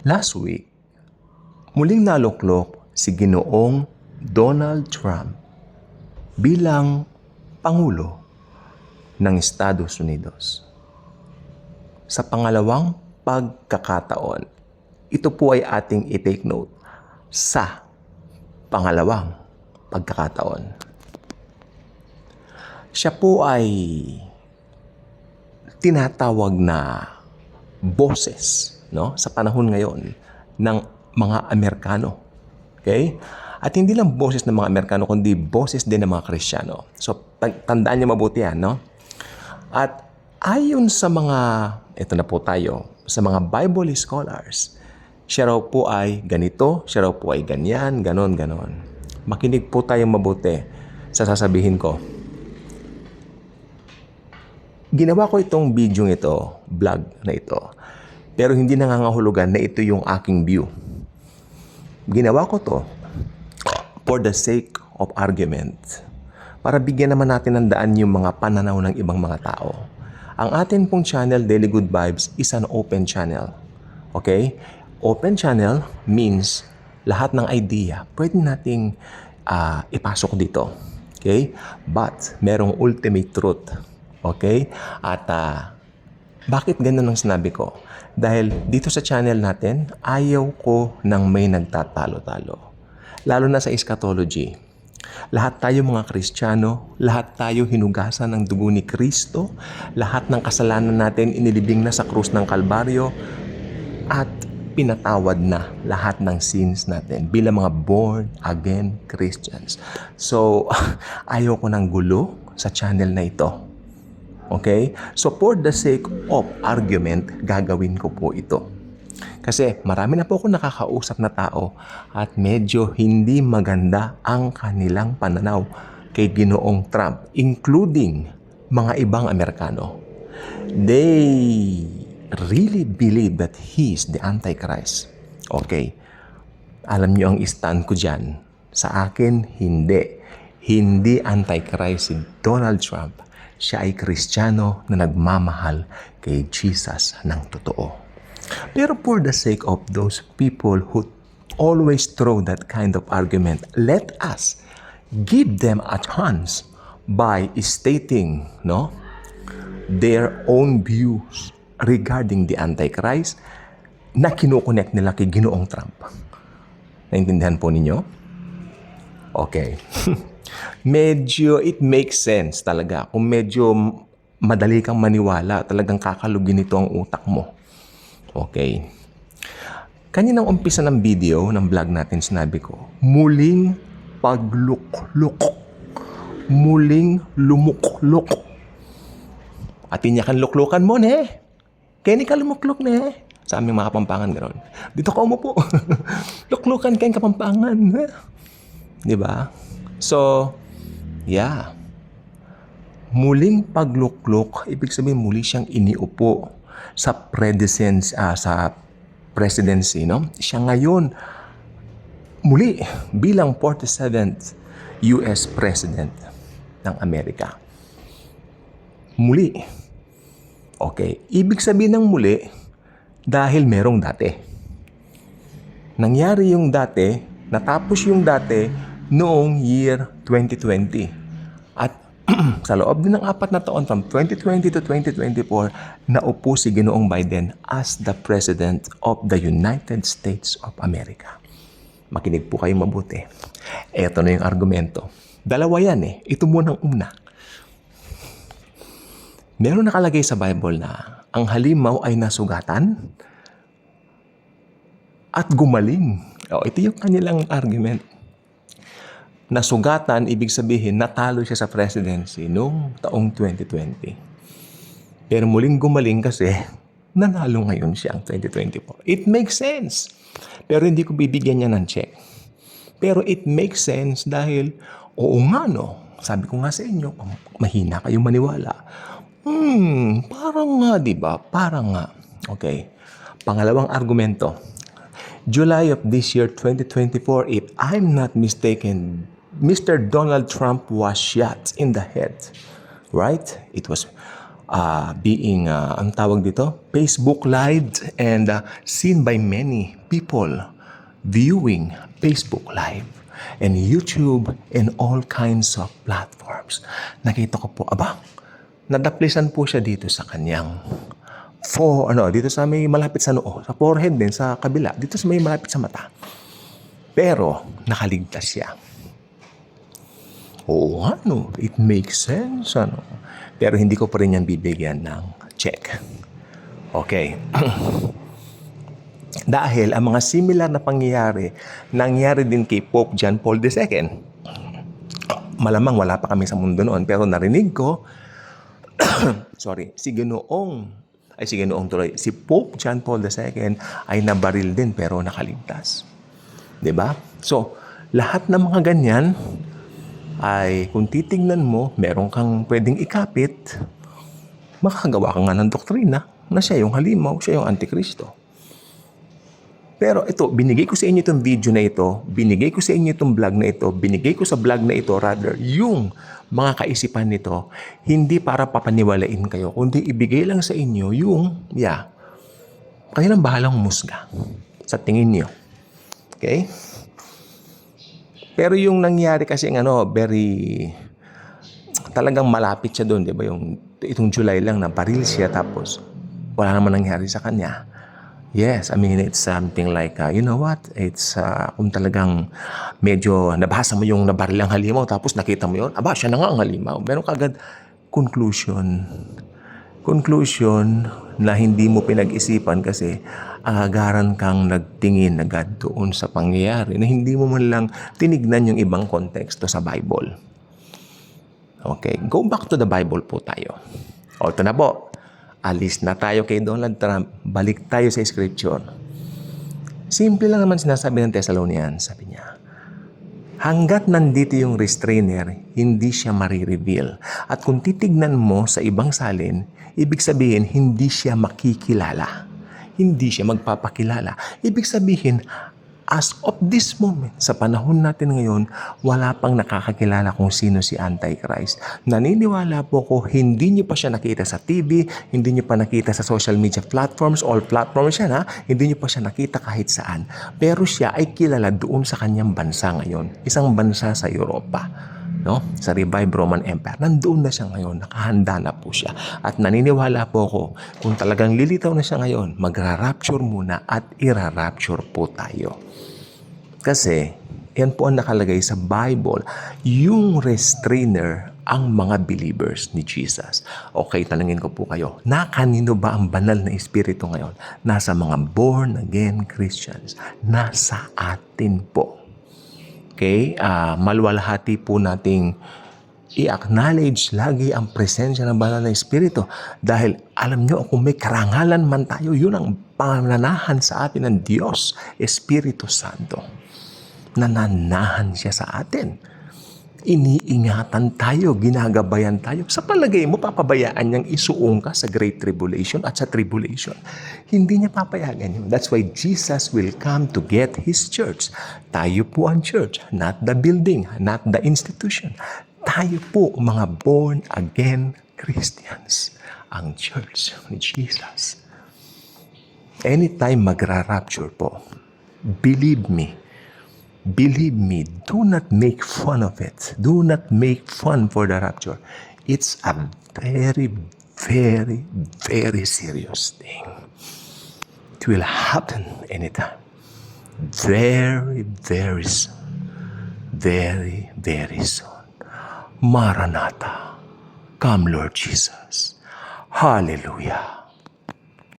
Last week, muling naluklok si Ginoong Donald Trump bilang Pangulo ng Estados Unidos. Sa pangalawang pagkakataon, ito po ay ating i-take note sa pangalawang pagkakataon. Siya po ay tinatawag na boses, no, sa panahon ngayon ng mga Amerikano. Okay? At hindi lang boses ng mga Amerikano, kundi boses din ng mga Kristiyano. So, tandaan niyo mabuti yan, no? At ayon sa mga, ito na po tayo, sa mga Bible scholars, siya raw po ay ganito, siya raw po ay ganyan, ganon. Makinig po tayong mabuti sa sasabihin ko. Ginawa ko itong video ito, vlog na ito, pero hindi nangangahulugan na ito yung aking view. Ginawa ko to for the sake of argument, para bigyan naman natin ng daan yung mga pananaw ng ibang mga tao. Ang atin pong channel, Daily Good Vibes, is an open channel. Okay? Open channel means lahat ng idea pwede nating ipasok dito. Okay? But merong ultimate truth. Okay? At bakit ganun ang sinabi ko? Dahil dito sa channel natin, ayaw ko ng may nagtatalo-talo. Lalo na sa eschatology. Lahat tayo mga Kristiyano, lahat tayo hinugasan ng dugo ni Kristo, lahat ng kasalanan natin inilibing na sa krus ng Kalbaryo, at pinatawad na lahat ng sins natin bilang mga born-again Christians. So, ayaw ko ng gulo sa channel na ito. Okay? So, for the sake of argument, gagawin ko po ito. Kasi marami na po ako nakakausap na tao at medyo hindi maganda ang kanilang pananaw kay Ginoong Trump, including mga ibang Amerikano. They really believe that he is the Antichrist. Okay. Alam niyo ang stand ko dyan. Sa akin, hindi. Hindi Antichrist si Donald Trump. Siya ay Kristiyano na nagmamahal kay Jesus ng totoo. Pero for the sake of those people who always throw that kind of argument, let us give them a chance by stating, no, their own views regarding the Antichrist na kinukonect nila kay Ginoong Trump. Naintindihan po ninyo? Okay. Medyo it makes sense talaga. Kung medyo madali kang maniwala, talagang kakalugin nito ang utak mo. Okay. Kaninang umpisa ng video, ng vlog natin, sinabi ko, muling pagluklok. Muling lumuklok. At inyakan luklukan mo, ne? Kaya ka lumuklok, ne? Sa aming mga Kapampangan, gano'n. Dito ka umupo. Luklukan kayong Kapampangan. Diba? So, yeah. Muling pagluklok, ibig sabihin muli siyang iniupo sa presidency, no? Siya ngayon muli bilang 47th US President ng Amerika. Muli. Okay, ibig sabihin ng muli dahil merong dati. Nangyari yung dati, natapos yung dati noong year 2020. At sa loob din ng 4 na taon, from 2020 to 2024, naupo si Ginoong Biden as the President of the United States of America. Makinig po kayong mabuti. Ito na yung argumento. Dalawa yan eh. Ito muna ang una. Meron nakalagay sa Bible na ang halimaw ay nasugatan at gumaling. Ito yung kanilang argument. Nasugatan, ibig sabihin, natalo siya sa presidency noong taong 2020. Pero muling gumaling kasi, nanalo ngayon siya ang 2024. It makes sense. Pero hindi ko bibigyan niya ng check. Pero it makes sense dahil, oo nga no, sabi ko nga sa inyo, mahina kayong maniwala. Parang nga, di ba? Parang nga. Okay. Pangalawang argumento. July of this year, 2024, if I'm not mistaken, Mr. Donald Trump was shot in the head. Right? It was ang tawag dito, Facebook Live and seen by many people viewing Facebook Live and YouTube and all kinds of platforms. Nakita ko po, nadaplisan po siya dito sa kanyang dito sa may malapit sa noo, sa forehead din, sa kabila, dito sa may malapit sa mata. Pero, nakaligtas siya. Oo, it makes sense, Pero hindi ko pa rin yan bibigyan ng check. Okay. Dahil ang mga similar na pangyayari, nangyari din kay Pope John Paul II. Malamang wala pa kami sa mundo noon, pero narinig ko, si Pope John Paul II ay nabaril din pero nakaligtas. 'Di ba? So, lahat ng mga ganyan ay kung titingnan mo, meron kang pwedeng ikapit, makakagawa ka nga ng doktrina na siya yung halimaw, siya yung Antikristo. Pero ito, binigay ko sa inyo itong video na ito, binigay ko sa inyo itong vlog na ito, binigay ko sa vlog na ito, rather, yung mga kaisipan nito, hindi para papaniwalain kayo, kundi ibigay lang sa inyo yung, kayo nang bahalang musga sa tingin niyo. Okay? Pero yung nangyari kasi talagang malapit siya doon, di ba? Itong July lang na baril siya tapos wala naman nangyari sa kanya. Yes, it's something like, it's kung talagang medyo nabasa mo yung nabarilang halimaw tapos nakita mo yun, siya na nga ang halimaw. Meron kagad conclusion na hindi mo pinag-isipan kasi agaran kang nagtingin agad doon sa pangyayari na hindi mo man lang tinignan yung ibang konteksto sa Bible. Okay, go back to the Bible po tayo. Ito na po. Alis na tayo kay Donald Trump. Balik tayo sa Scripture. Simple lang naman sinasabi ng Thessalonians. Sabi niya, hanggat nandito yung restrainer, hindi siya marireveal. At kung titignan mo sa ibang salin, ibig sabihin, hindi siya makikilala. Hindi siya magpapakilala. Ibig sabihin, as of this moment, sa panahon natin ngayon, wala pang nakakakilala kung sino si Antichrist. Naniniwala po ko, hindi niyo pa siya nakita sa TV, hindi niyo pa nakita sa social media platforms, all platforms siya hindi niyo pa siya nakita kahit saan. Pero siya ay kilala doon sa kanyang bansa ngayon, isang bansa sa Europa. Sa revived Roman Empire. Nandoon na siya ngayon, nakahanda na po siya. At naniniwala po ko, kung talagang lilitaw na siya ngayon, magra-rapture muna at ira-rapture po tayo. Kasi, yan po ang nakalagay sa Bible, yung restrainer ang mga believers ni Jesus. Okay, tanungin ko po kayo, kanino ba ang banal na espiritu ngayon? Nasa mga born-again Christians. Nasa atin po. Okay, maluwalhati po nating i-acknowledge lagi ang presensya ng banal na espiritu. Dahil alam nyo, kung may karangalan man tayo, yun ang pananahan sa atin ng Diyos, Espiritu Santo. Nananahan siya sa atin. Iniingatan tayo, ginagabayan tayo. Sa palagay mo, papabayaan niyang isuong ka sa Great Tribulation at sa Tribulation. Hindi niya papayagan yun. That's why Jesus will come to get His church. Tayo po ang church, not the building, not the institution. Tayo po, mga born-again Christians, ang church ni Jesus. Anytime magra-rapture po, believe me, do not make fun of it. Do not make fun for the rapture. It's a very, very, very serious thing. It will happen anytime. Very, very soon. Very, very soon. Maranatha. Come, Lord Jesus. Hallelujah.